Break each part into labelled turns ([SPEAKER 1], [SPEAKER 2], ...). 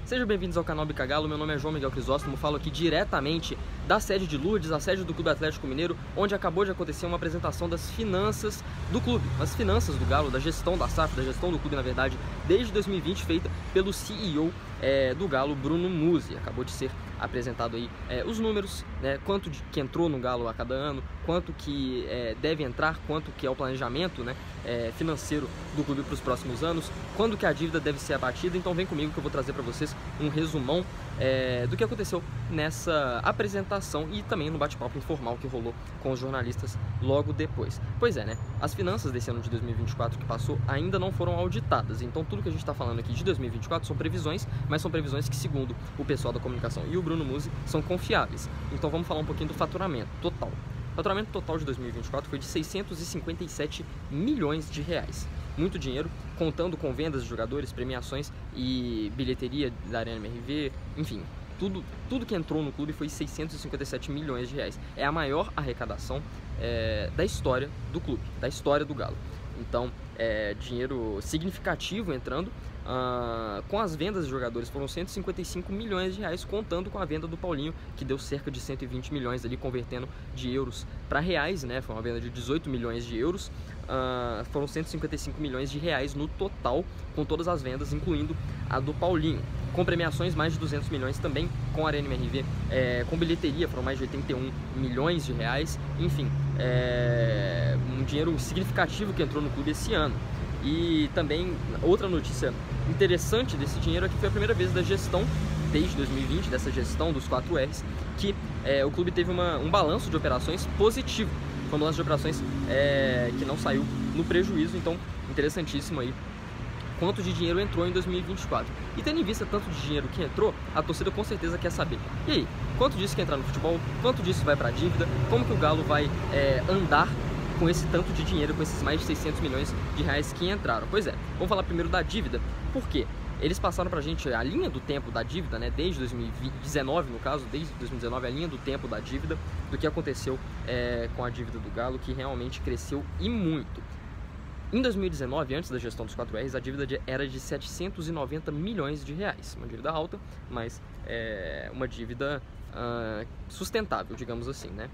[SPEAKER 1] Sejam bem-vindos ao canal Bicagalo, meu nome é João Miguel Crisóstomo, falo aqui diretamente da sede de Lourdes, a sede do Clube Atlético Mineiro, onde acabou de acontecer uma apresentação das finanças do clube, as finanças do Galo, da gestão da SAF, da gestão do clube, na verdade, desde 2020, feita pelo CEO do Galo, Bruno Musi. Acabou de ser apresentado aí os números, né, quanto que entrou no Galo a cada ano, quanto que deve entrar, quanto que é o planejamento, né, financeiro do clube para os próximos anos, quando que a dívida deve ser abatida. Então vem comigo que eu vou trazer para vocês um resumão do que aconteceu nessa apresentação e também no bate-papo informal que rolou com os jornalistas logo depois. Pois é, né, as finanças desse ano de 2024 que passou ainda não foram auditadas, então tudo que a gente está falando aqui de 2024 são previsões, mas são previsões que, segundo o pessoal da comunicação e o Bruno Musi, são confiáveis. Então vamos falar um pouquinho do faturamento total. O faturamento total de 2024 foi de 657 milhões de reais. Muito dinheiro, contando com vendas de jogadores, premiações e bilheteria da Arena MRV, enfim, tudo que entrou no clube foi 657 milhões de reais. É a maior arrecadação da história do clube, da história do Galo. Então, dinheiro significativo entrando. Com as vendas de jogadores foram 155 milhões de reais, contando com a venda do Paulinho, que deu cerca de 120 milhões ali, convertendo de euros para reais, né? Foi uma venda de 18 milhões de euros. Foram 155 milhões de reais no total, com todas as vendas, incluindo a do Paulinho. Com premiações, mais de 200 milhões também com a Arena MRV. Com bilheteria, foram mais de 81 milhões de reais. Enfim, um dinheiro significativo que entrou no clube esse ano. E também, outra notícia interessante desse dinheiro é que foi a primeira vez da gestão, desde 2020, dessa gestão dos 4Rs, que o clube teve um balanço de operações positivo. Foi um balanço de operações que não saiu no prejuízo, então interessantíssimo aí quanto de dinheiro entrou em 2024. E tendo em vista tanto de dinheiro que entrou, a torcida com certeza quer saber: e aí, quanto disso que entrar no futebol, quanto disso vai para a dívida, como que o Galo vai andar com esse tanto de dinheiro, com esses mais de 600 milhões de reais que entraram? Pois é, vamos falar primeiro da dívida. Por quê? Eles passaram pra gente a linha do tempo da dívida, né, desde 2019, no caso, desde 2019, a linha do tempo da dívida, do que aconteceu com a dívida do Galo, que realmente cresceu e muito. Em 2019, antes da gestão dos 4Rs, a dívida era de 790 milhões de reais. Uma dívida alta, mas uma dívida sustentável, digamos assim, né?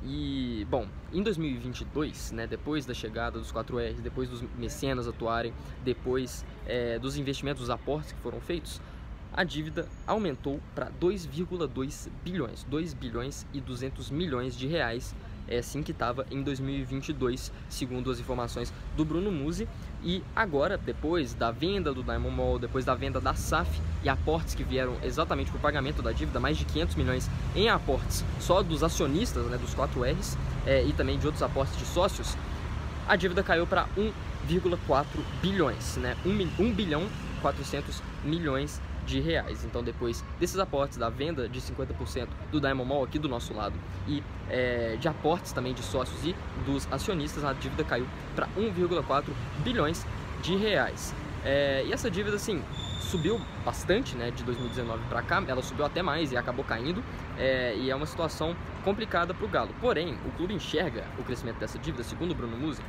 [SPEAKER 1] E, bom, em 2022, né, depois da chegada dos 4Rs, depois dos mecenas atuarem, depois dos investimentos, dos aportes que foram feitos, a dívida aumentou para 2,2 bilhões, 2 bilhões e 200 milhões de reais, assim que estava em 2022, segundo as informações do Bruno Musi. E agora, depois da venda do Diamond Mall, depois da venda da SAF e aportes que vieram exatamente para o pagamento da dívida, mais de 500 milhões em aportes só dos acionistas, né, dos 4Rs, e também de outros aportes de sócios, a dívida caiu para 1,4 bilhões, né, 1 bilhão 400 milhões de reais. Então, depois desses aportes, da venda de 50% do Diamond Mall aqui do nosso lado e de aportes também de sócios e dos acionistas, a dívida caiu para 1,4 bilhões de reais. E essa dívida, assim, subiu bastante, né, de 2019 para cá. Ela subiu até mais e acabou caindo, e é uma situação complicada para o Galo. Porém, o clube enxerga o crescimento dessa dívida, segundo o Bruno Musi,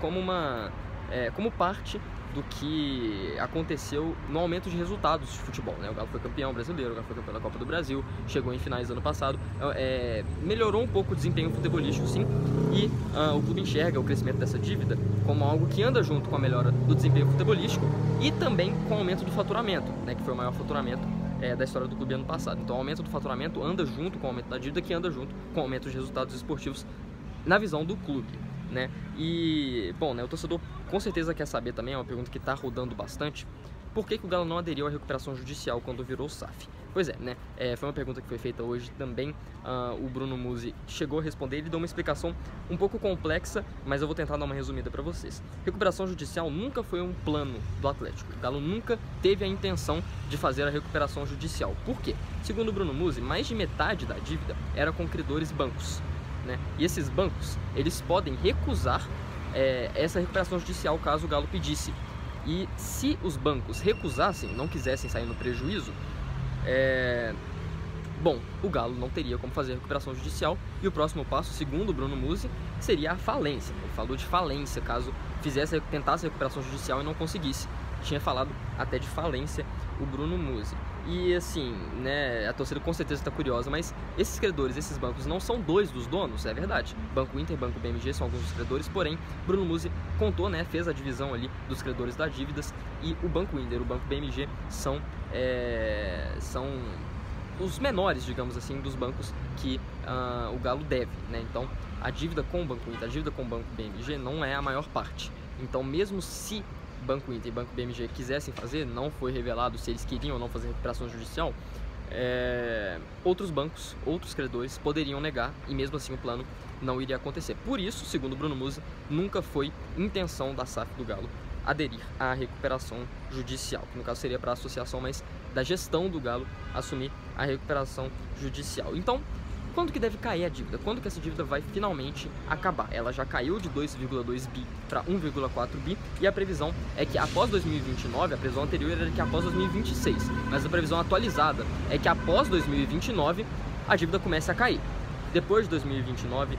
[SPEAKER 1] como parte do que aconteceu no aumento de resultados de futebol, né? O Galo foi campeão brasileiro, o Galo foi campeão da Copa do Brasil, chegou em finais do ano passado, melhorou um pouco o desempenho futebolístico, sim, e o clube enxerga o crescimento dessa dívida como algo que anda junto com a melhora do desempenho futebolístico e também com o aumento do faturamento, né? Que foi o maior faturamento da história do clube ano passado. Então, o aumento do faturamento anda junto com o aumento da dívida, que anda junto com o aumento de resultados esportivos na visão do clube, né? E, bom, né, o torcedor com certeza quer saber também, é uma pergunta que está rodando bastante: por que o Galo não aderiu à recuperação judicial quando virou SAF? Pois é, né, foi uma pergunta que foi feita hoje também. O Bruno Musi chegou a responder, ele deu uma explicação um pouco complexa, mas eu vou tentar dar uma resumida para vocês. Recuperação judicial nunca foi um plano do Atlético. O Galo nunca teve a intenção de fazer a recuperação judicial. Por quê? Segundo o Bruno Musi, mais de metade da dívida era com credores bancos, né? E esses bancos, eles podem recusar essa recuperação judicial caso o Galo pedisse. E se os bancos recusassem, não quisessem sair no prejuízo, bom, o Galo não teria como fazer a recuperação judicial, e o próximo passo, segundo o Bruno Musi, seria a falência. Ele falou de falência caso tentasse a recuperação judicial e não conseguisse. tinha falado até de falência o Bruno Musi. E assim, né, a torcida com certeza está curiosa, mas esses credores, esses bancos não são dois dos donos, é verdade. Banco Inter, Banco BMG são alguns dos credores, porém, Bruno Musi contou, né, fez a divisão ali dos credores das dívidas, e o Banco Inter, o Banco BMG são os menores, digamos assim, dos bancos que o Galo deve, né? Então, a dívida com o Banco Inter, a dívida com o Banco BMG não é a maior parte. Então, mesmo se Banco Inter e Banco BMG quisessem fazer, não foi revelado se eles queriam ou não fazer recuperação judicial, outros bancos, outros credores poderiam negar e mesmo assim o plano não iria acontecer. Por isso, segundo Bruno Musi, nunca foi intenção da SAF do Galo aderir à recuperação judicial, que no caso seria para a associação, mas da gestão do Galo assumir a recuperação judicial. Então, quando que deve cair a dívida? Quando que essa dívida vai finalmente acabar? Ela já caiu de 2,2 bi para 1,4 bi e a previsão é que após 2029, a previsão anterior era que após 2026, mas a previsão atualizada é que após 2029 a dívida comece a cair. Depois de 2029,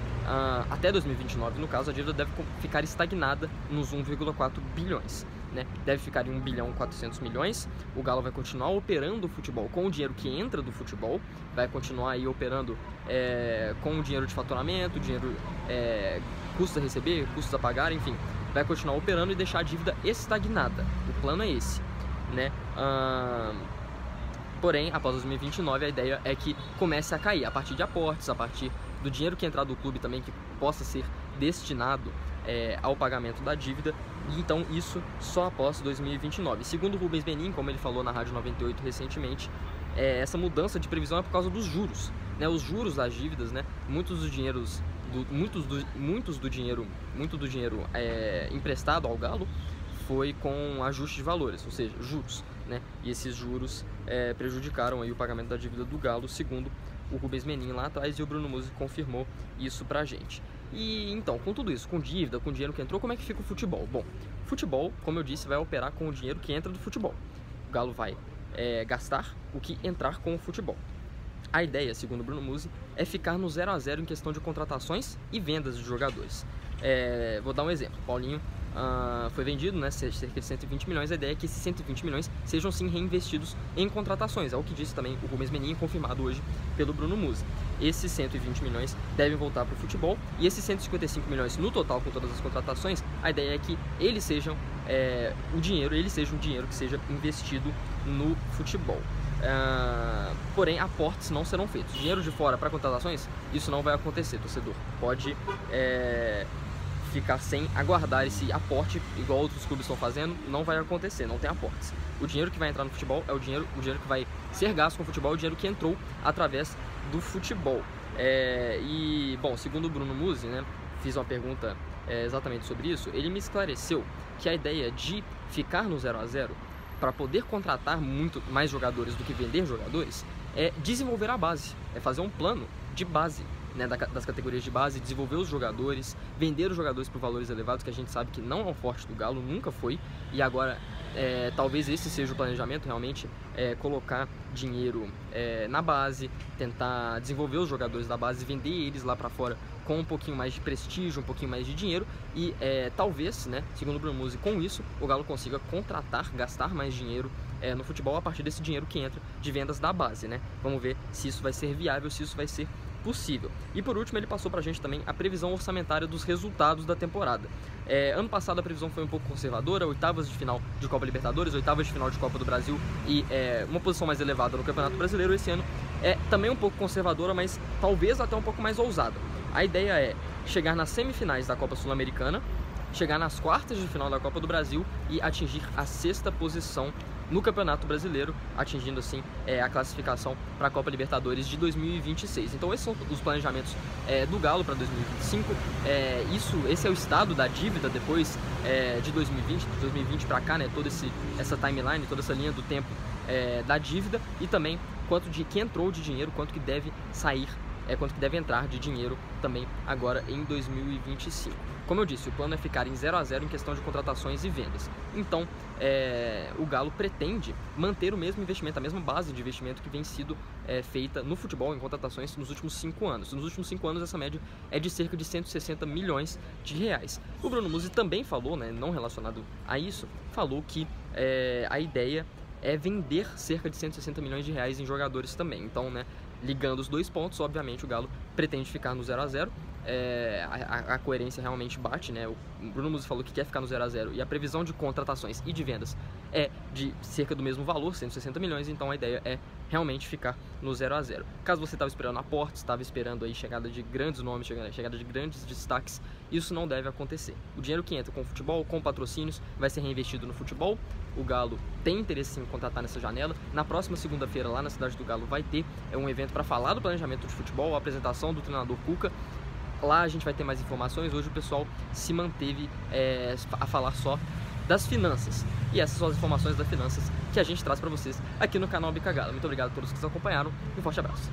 [SPEAKER 1] até 2029, no caso, a dívida deve ficar estagnada nos 1,4 bilhões. Né? Deve ficar em 1 bilhão e 400 milhões. O Galo vai continuar operando o futebol com o dinheiro que entra do futebol, vai continuar aí operando com o dinheiro de faturamento, dinheiro custos a receber, custos a pagar, enfim, vai continuar operando e deixar a dívida estagnada. O plano é esse, né? Porém, após 2029, a ideia é que comece a cair a partir de aportes, a partir do dinheiro que entrar do clube também, que possa ser destinado ao pagamento da dívida, e então isso só após 2029. Segundo o Rubens Menin, como ele falou na Rádio 98 recentemente, essa mudança de previsão é por causa dos juros, né? Os juros das dívidas, né? Muito do dinheiro emprestado ao Galo foi com ajuste de valores, ou seja, juros, né? E esses juros prejudicaram aí o pagamento da dívida do Galo, segundo o Rubens Menin lá atrás, e o Bruno Musi confirmou isso pra gente. E então, com tudo isso, com dívida, com dinheiro que entrou, como é que fica o futebol? Bom, futebol, como eu disse, vai operar com o dinheiro que entra do futebol. O Galo vai gastar o que entrar com o futebol. A ideia, segundo o Bruno Musi, é ficar no 0 a 0 em questão de contratações e vendas de jogadores. Vou dar um exemplo. Paulinho foi vendido, né, cerca de 120 milhões. A ideia é que esses 120 milhões sejam sim reinvestidos em contratações. É o que disse também o Rubens Menin, confirmado hoje pelo Bruno Musi. Esses 120 milhões devem voltar para o futebol e esses 155 milhões no total com todas as contratações, a ideia é que eles sejam um dinheiro que seja investido no futebol. Porém, aportes não serão feitos. Dinheiro de fora para contratações, isso não vai acontecer, torcedor. Pode ficar sem aguardar esse aporte, igual outros clubes estão fazendo, não vai acontecer, não tem aportes. O dinheiro que vai entrar no futebol é o dinheiro que vai ser gasto com o futebol, é o dinheiro que entrou através do futebol. E, bom, segundo o Bruno Musi, né, fiz uma pergunta exatamente sobre isso, ele me esclareceu que a ideia de ficar no 0 a 0 para poder contratar muito mais jogadores do que vender jogadores é desenvolver a base, é fazer um plano de base, né, das categorias de base, desenvolver os jogadores, vender os jogadores por valores elevados, que a gente sabe que não é o forte do Galo, nunca foi, e agora talvez esse seja o planejamento, realmente, colocar dinheiro na base, tentar desenvolver os jogadores da base, vender eles lá para fora com um pouquinho mais de prestígio, um pouquinho mais de dinheiro, e talvez, né, segundo o Bruno Musi, com isso o Galo consiga contratar, gastar mais dinheiro no futebol a partir desse dinheiro que entra de vendas da base, né? Vamos ver se isso vai ser viável, se isso vai ser possível. E por último, ele passou pra gente também a previsão orçamentária dos resultados da temporada. Ano passado a previsão foi um pouco conservadora, oitavas de final de Copa Libertadores, oitavas de final de Copa do Brasil e uma posição mais elevada no Campeonato Brasileiro. Esse ano é também um pouco conservadora, mas talvez até um pouco mais ousada. A ideia é chegar nas semifinais da Copa Sul-Americana, chegar nas quartas de final da Copa do Brasil e atingir a 6ª posição no Campeonato Brasileiro, atingindo assim a classificação para a Copa Libertadores de 2026. Então esses são os planejamentos do Galo para 2025. Esse é o estado da dívida depois de 2020 para cá, né? Toda essa timeline, toda essa linha do tempo da dívida, e também quanto que entrou de dinheiro, quanto que deve sair, quanto que deve entrar de dinheiro também agora em 2025. Como eu disse, o plano é ficar em 0 a 0 em questão de contratações e vendas. Então, o Galo pretende manter o mesmo investimento, a mesma base de investimento que vem sido feita no futebol, em contratações, nos últimos 5 anos. Nos últimos 5 anos, essa média é de cerca de 160 milhões de reais. O Bruno Musi também falou, né, não relacionado a isso, falou que a ideia é vender cerca de 160 milhões de reais em jogadores também. Então, né, ligando os dois pontos, obviamente o Galo pretende ficar no 0 a 0. A coerência realmente bate, né? O Bruno Musi falou que quer ficar no 0 a 0 e a previsão de contratações e de vendas é de cerca do mesmo valor, 160 milhões, então a ideia é realmente ficar no 0 a 0. Caso você estava esperando aportes, estava esperando aí chegada de grandes nomes, chegada de grandes destaques, isso não deve acontecer. O dinheiro que entra com o futebol, com patrocínios, vai ser reinvestido no futebol. O Galo tem interesse em contratar nessa janela. Na próxima segunda-feira, lá na cidade do Galo, vai ter um evento para falar do planejamento de futebol, a apresentação do treinador Cuca. Lá a gente vai ter mais informações. Hoje o pessoal se manteve a falar só das finanças. E essas são as informações das finanças que a gente traz para vocês aqui no canal Bicagalo. Muito obrigado a todos que nos acompanharam e um forte abraço.